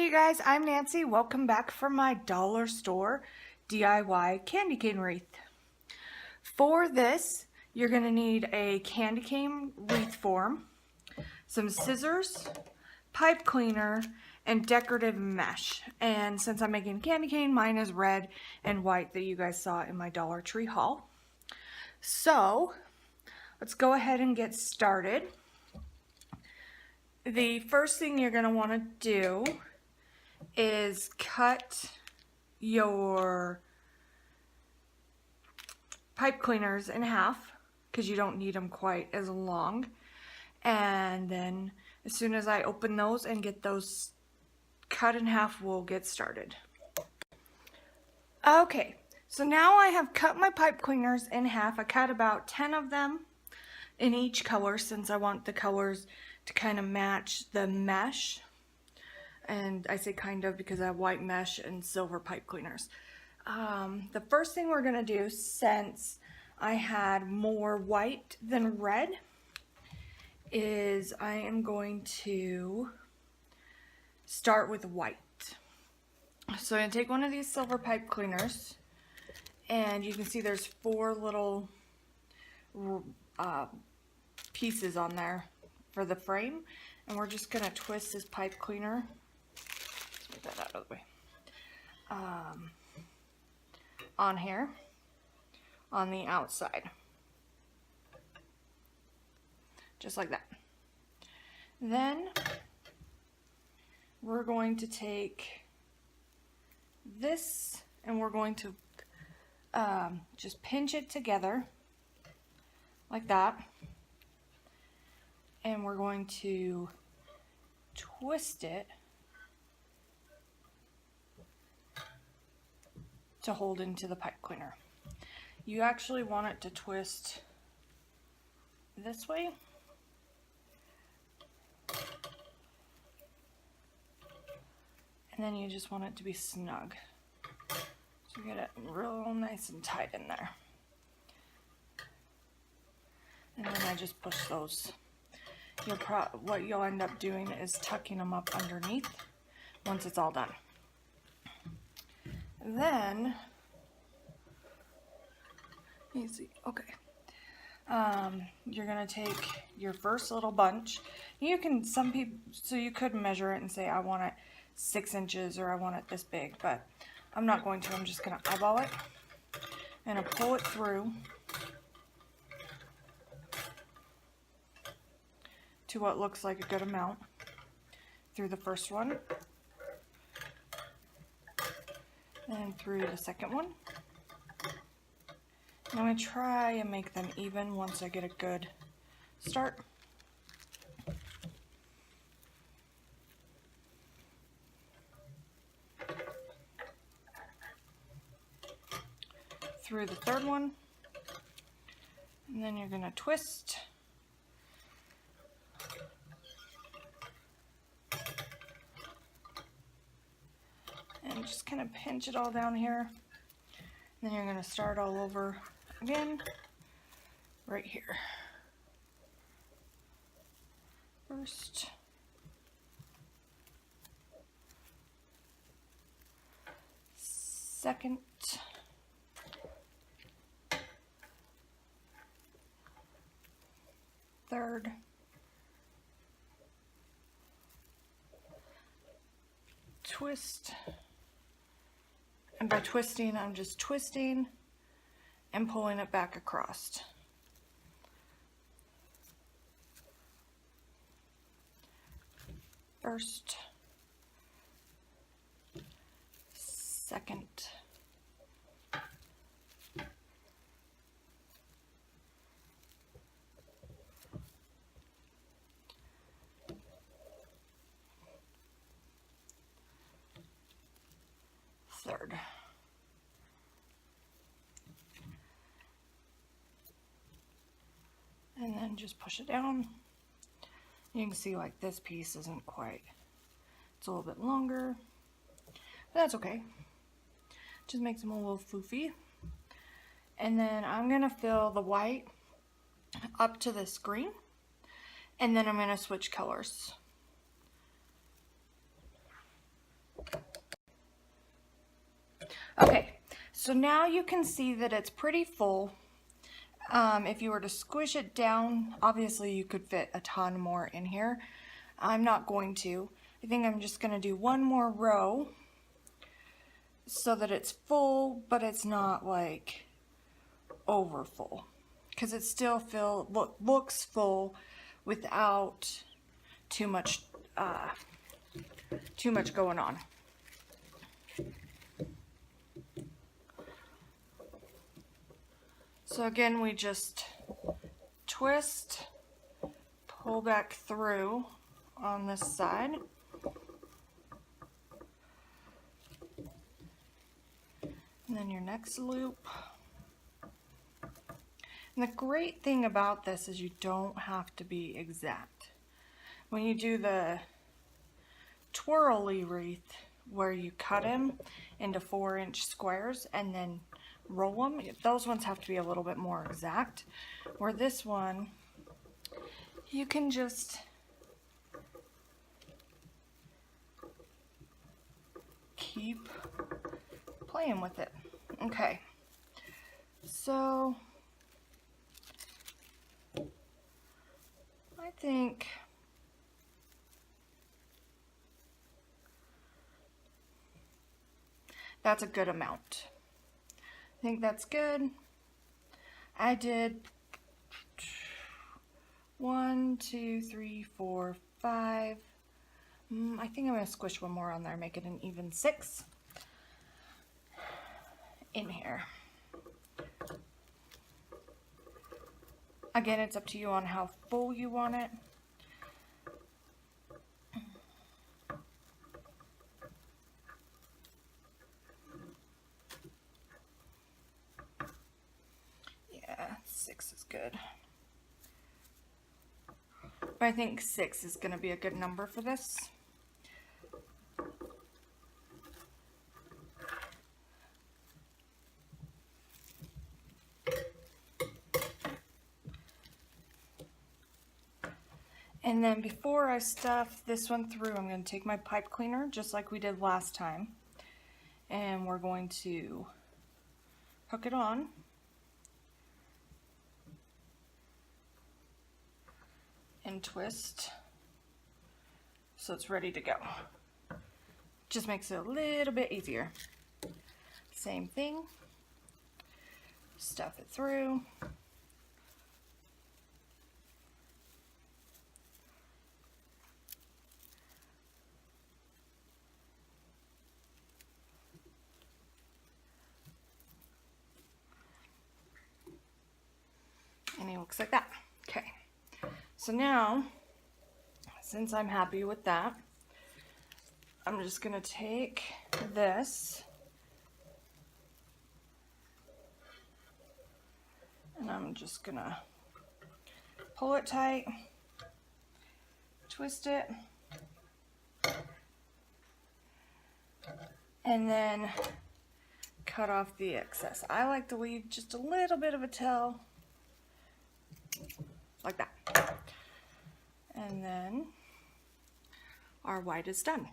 Hey you guys, I'm Nancy. Welcome back from my dollar store DIY candy cane wreath. For this, you're going to need a candy cane wreath form, some scissors, pipe cleaner, and decorative mesh. And since I'm making candy cane, mine is red and white that you guys saw in my Dollar Tree haul. So, let's go ahead and get started. The first thing you're going to want to do is cut your pipe cleaners in half because you don't need them quite as long. And then as soon as I open those and get those cut in half, we'll get started. Okay, so now I have cut my pipe cleaners in half. I cut about 10 of them in each color since I want the colors to kind of match the mesh. And I say kind of because I have white mesh and silver pipe cleaners. The first thing we're going to do, since I had more white than red, is I am going to start with white. So I'm going to take one of these silver pipe cleaners, and you can see there's 4 little pieces on there for the frame, and we're just going to twist this pipe cleaner. Let's move that out of the way. On here, on the outside, just like that. Then we're going to take this and we're going to just pinch it together like that, and we're going to twist it to hold into the pipe cleaner. You actually want it to twist this way, and then you just want it to be snug. So get it real nice and tight in there. And then I just push those. What you'll end up doing is tucking them up underneath once it's all done. Then, easy, okay. You're gonna take your first little bunch. You can, so you could measure it and say I want it 6 inches or I want it this big, but I'm not going to. I'm just gonna eyeball it and I pull it through to what looks like a good amount through the first one. And through the second one. I'm going to try and make them even once I get a good start. Through the third one. And then you're going to twist. And just kind of pinch it all down here. And then you're going to start all over again right here. First. Second. Third. Twist. And by twisting, I'm just twisting and pulling it back across. First, second, third. And then just push it down. You can see like this piece isn't quite, it's a little bit longer, but that's okay. Just makes them a little floofy. And then I'm gonna fill the white up to this green, and then I'm gonna switch colors. Okay, so now you can see that it's pretty full. If you were to squish it down, obviously you could fit a ton more in here. I'm not going to. I think I'm just going to do one more row so that it's full, but it's not like over full, because it still looks full without too much going on. So again, we just twist, pull back through on this side, and then your next loop. And the great thing about this is you don't have to be exact. When you do the twirly wreath, where you cut them into 4-inch squares and then roll them, those ones have to be a little bit more exact. Where this one, you can just keep playing with it. Okay, so I think that's a good amount. I think that's good. I did 1, 2, 3, 4, 5. I think I'm going to squish one more on there, make it an even 6 in here. Again, it's up to you on how full you want it. Yeah, 6 is good. But I think 6 is going to be a good number for this. And then before I stuff this one through, I'm going to take my pipe cleaner, just like we did last time. And we're going to hook it on. And twist so it's ready to go. Just makes it a little bit easier. Same thing. Stuff it through. And it looks like that. Okay. So now, since I'm happy with that, I'm just going to take this and I'm just going to pull it tight, twist it, and then cut off the excess. I like to leave just a little bit of a tail, like that. And then our white is done.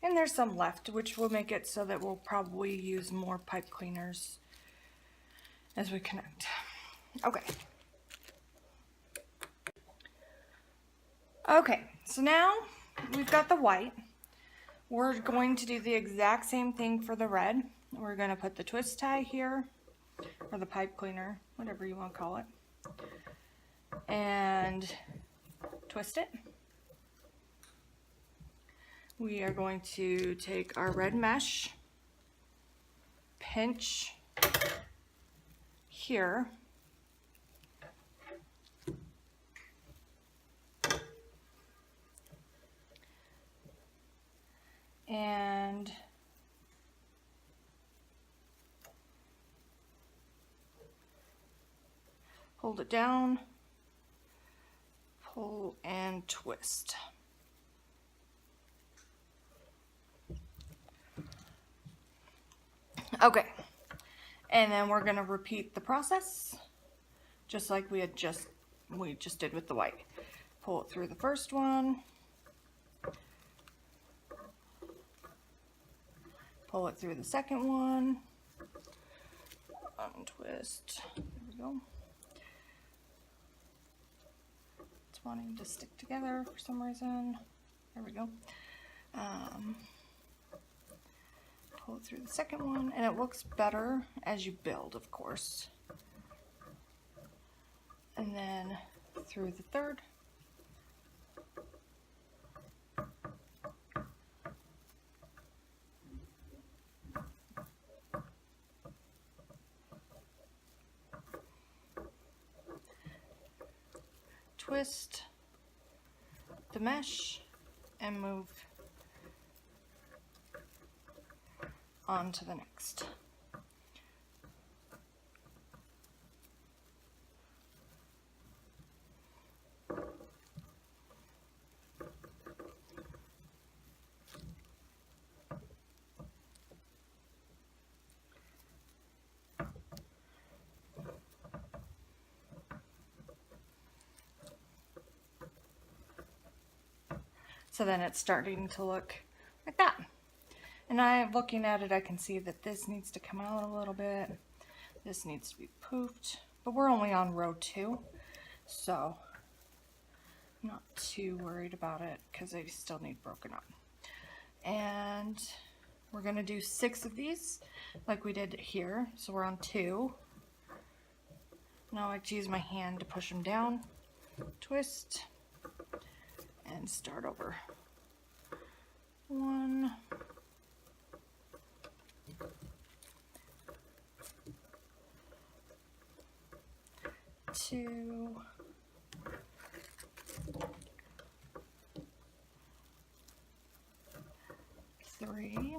And there's some left, which will make it so that we'll probably use more pipe cleaners as we connect. Okay. Okay, so now we've got the white. We're going to do the exact same thing for the red. We're going to put the twist tie here, or the pipe cleaner, whatever you want to call it, and twist it. We are going to take our red mesh, pinch here, and hold it down, pull and twist. Okay, and then we're going to repeat the process just like we just did with the white. Pull it through the first one, pull it through the second one, untwist, there we go. It's wanting to stick together for some reason, there we go. Pull it through the second one, and it looks better as you build, of course. And then through the third. Twist the mesh and move on to the next. So then it's starting to look like that. And looking at it, I can see that this needs to come out a little bit. This needs to be poofed, but we're only on row 2, so I'm not too worried about it because they still need broken up. And we're gonna do 6 of these like we did here. So we're on 2. Now I like to use my hand to push them down, twist, and start over. 1, 2, 3,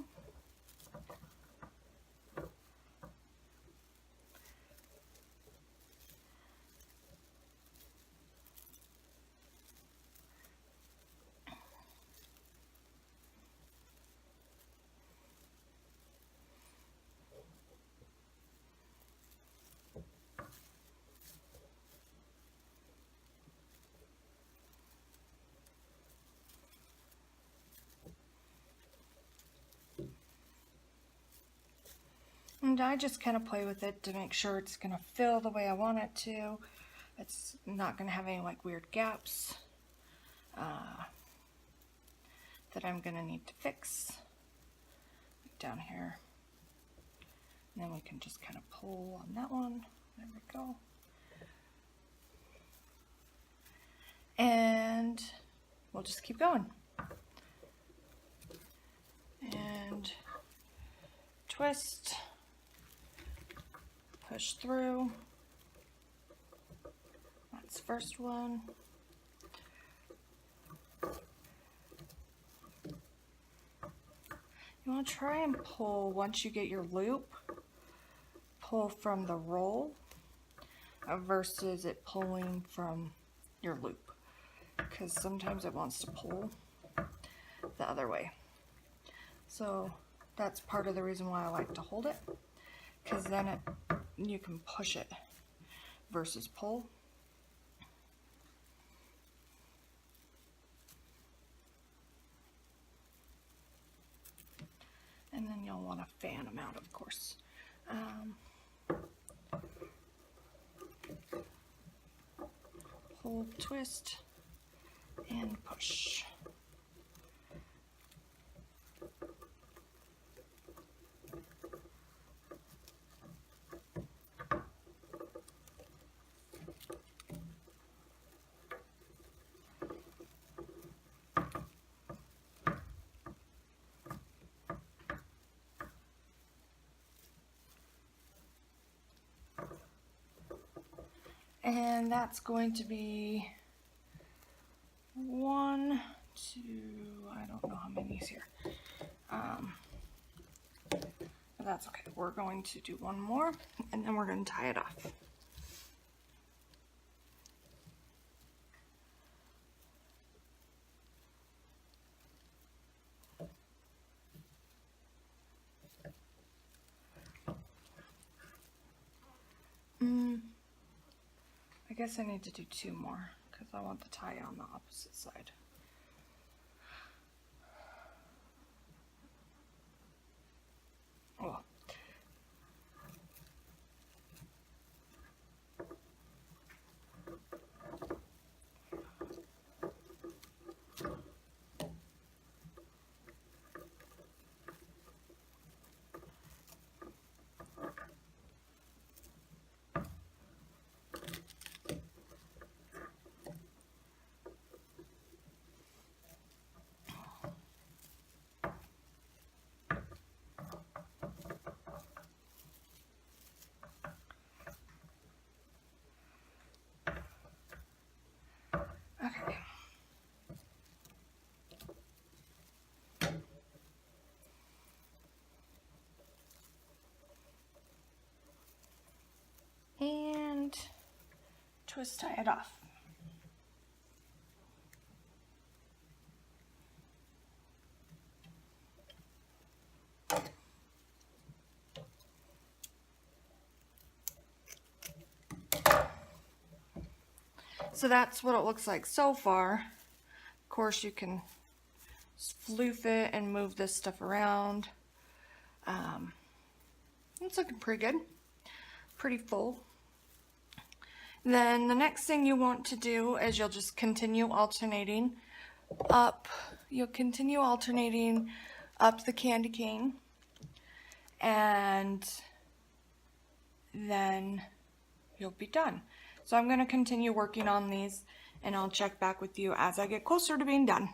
and I just kind of play with it to make sure it's going to fill the way I want it to. It's not going to have any like weird gaps that I'm going to need to fix like down here. And then we can just kind of pull on that one. There we go. And we'll just keep going. And twist, push through. That's the first one. You want to try and pull, once you get your loop, pull from the roll versus it pulling from your loop, because sometimes it wants to pull the other way. So that's part of the reason why I like to hold it, because then you can push it versus pull. And then you'll want to fan them out, of course. Hold, twist, and push. And that's going to be 1, 2, I don't know how many is here. But that's okay. We're going to do one more, and then we're going to tie it off. guess I need to do 2 more because I want the tie on the opposite side. Oh. Okay. And twist tie it off. So that's what it looks like so far. Of course, you can floof it and move this stuff around. It's looking pretty good, pretty full. Then the next thing you want to do is you'll just continue alternating up. You'll continue alternating up the candy cane, and then you'll be done. So I'm going to continue working on these, and I'll check back with you as I get closer to being done.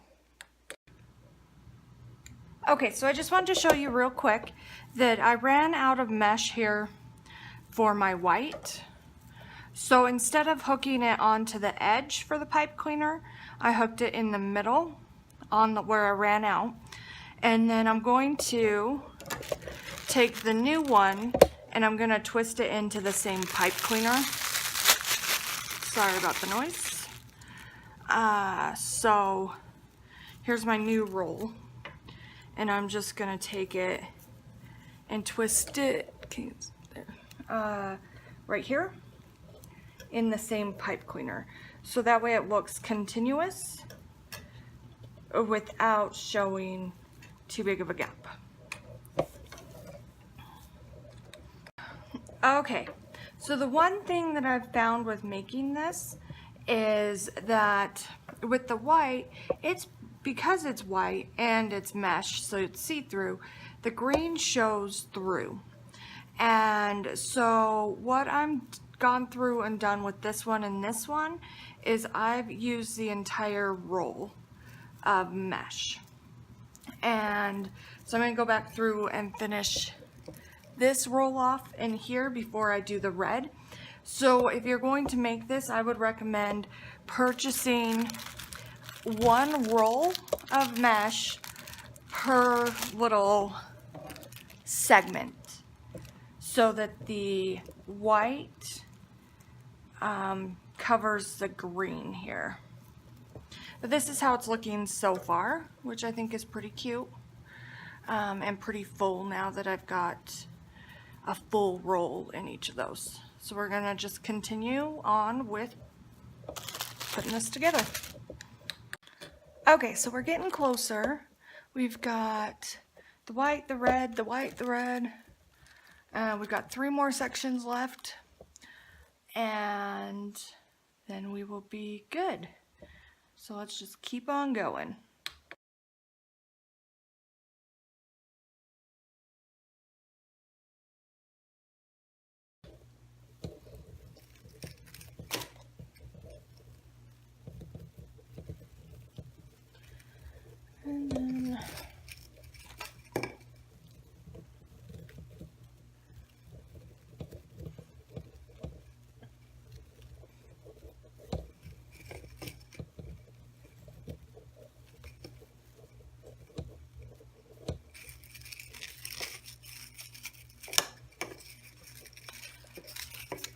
Okay, so I just wanted to show you real quick that I ran out of mesh here for my white. So instead of hooking it onto the edge for the pipe cleaner, I hooked it in the middle on where I ran out. And then I'm going to take the new one and I'm going to twist it into the same pipe cleaner. Sorry about the noise. So here's my new roll. And I'm just going to take it and twist it right here in the same pipe cleaner. So that way it looks continuous without showing too big of a gap. Okay, so the one thing that I've found with making this is that with the white, because it's white and it's mesh, so it's see-through, the green shows through. And so what I'm gone through and done with this one and this one is I've used the entire roll of mesh. And so I'm going to go back through and finish this roll off in here before I do the red. So if you're going to make this, I would recommend purchasing 1 roll of mesh per little segment so that the white covers the green here. But this is how it's looking so far, which I think is pretty cute and pretty full now that I've got a full roll in each of those. So we're gonna just continue on with putting this together. Okay, so we're getting closer. We've got the white, the red, the white, the red. We've got 3 more sections left, and then we will be good. So let's just keep on going. And then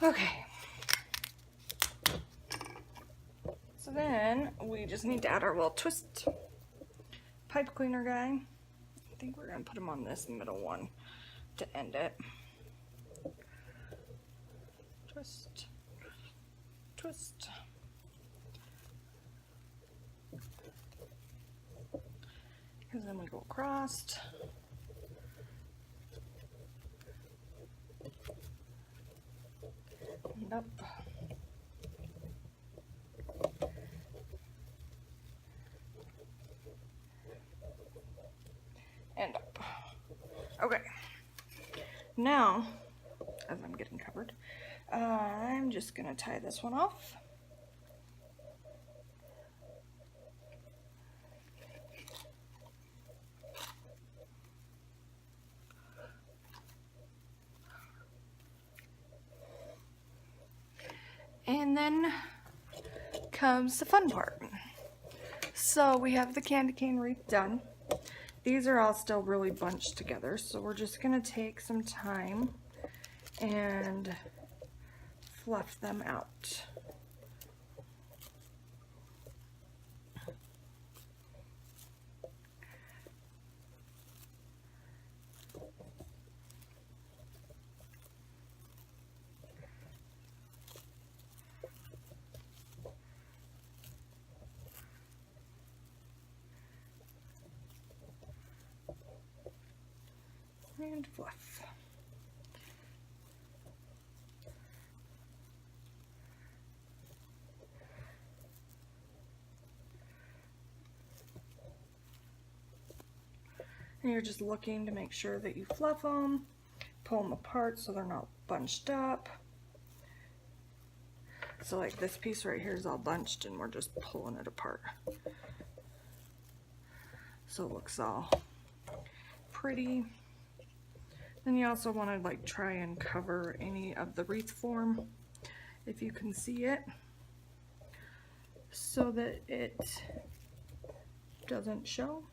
okay. So then we just need to add our little twist pipe cleaner guy. I think we're gonna put him on this middle one to end it. Twist, twist, twist. And then we go across. And up. And up. Okay. Now, as I'm getting covered, I'm just gonna tie this one off. And then comes the fun part. So we have the candy cane wreath done. These are all still really bunched together, so we're just gonna take some time and fluff them out. And fluff. And you're just looking to make sure that you fluff them, pull them apart so they're not bunched up. So like this piece right here is all bunched and we're just pulling it apart. So it looks all pretty. Then you also want to like try and cover any of the wreath form if you can see it, so that it doesn't show.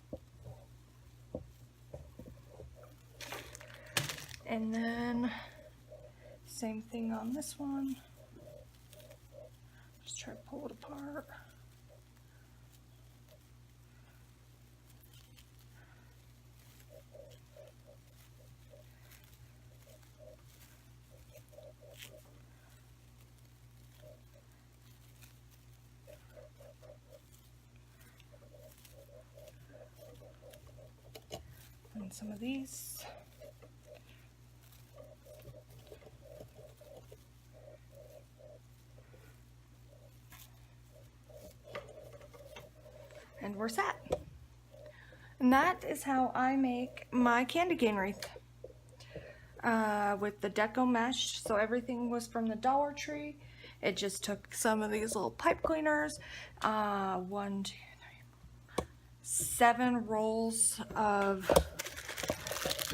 And then same thing on this one. Just try to pull it apart. And some of these. And we're set. And that is how I make my candy cane wreath with the deco mesh. So everything was from the Dollar Tree. It just took some of these little pipe cleaners, 1, 2, 3, 7 rolls of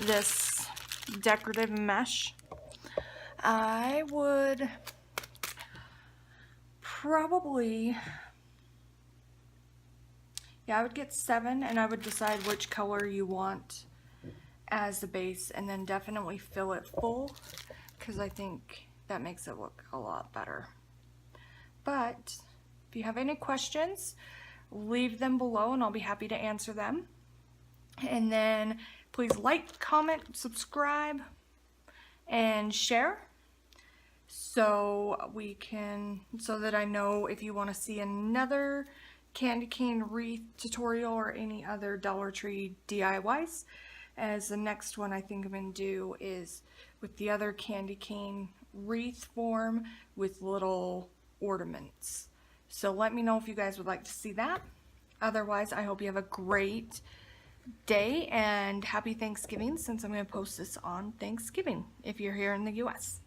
this decorative mesh. I would probably, I would get 7, and I would decide which color you want as the base, and then definitely fill it full, because I think that makes it look a lot better. But if you have any questions, leave them below and I'll be happy to answer them. And then please like, comment, subscribe, and share, so that I know if you want to see another candy cane wreath tutorial or any other Dollar Tree DIYs. As the next one I think I'm going to do is with the other candy cane wreath form with little ornaments. So let me know if you guys would like to see that. Otherwise, I hope you have a great day and happy Thanksgiving, since I'm going to post this on Thanksgiving if you're here in the US.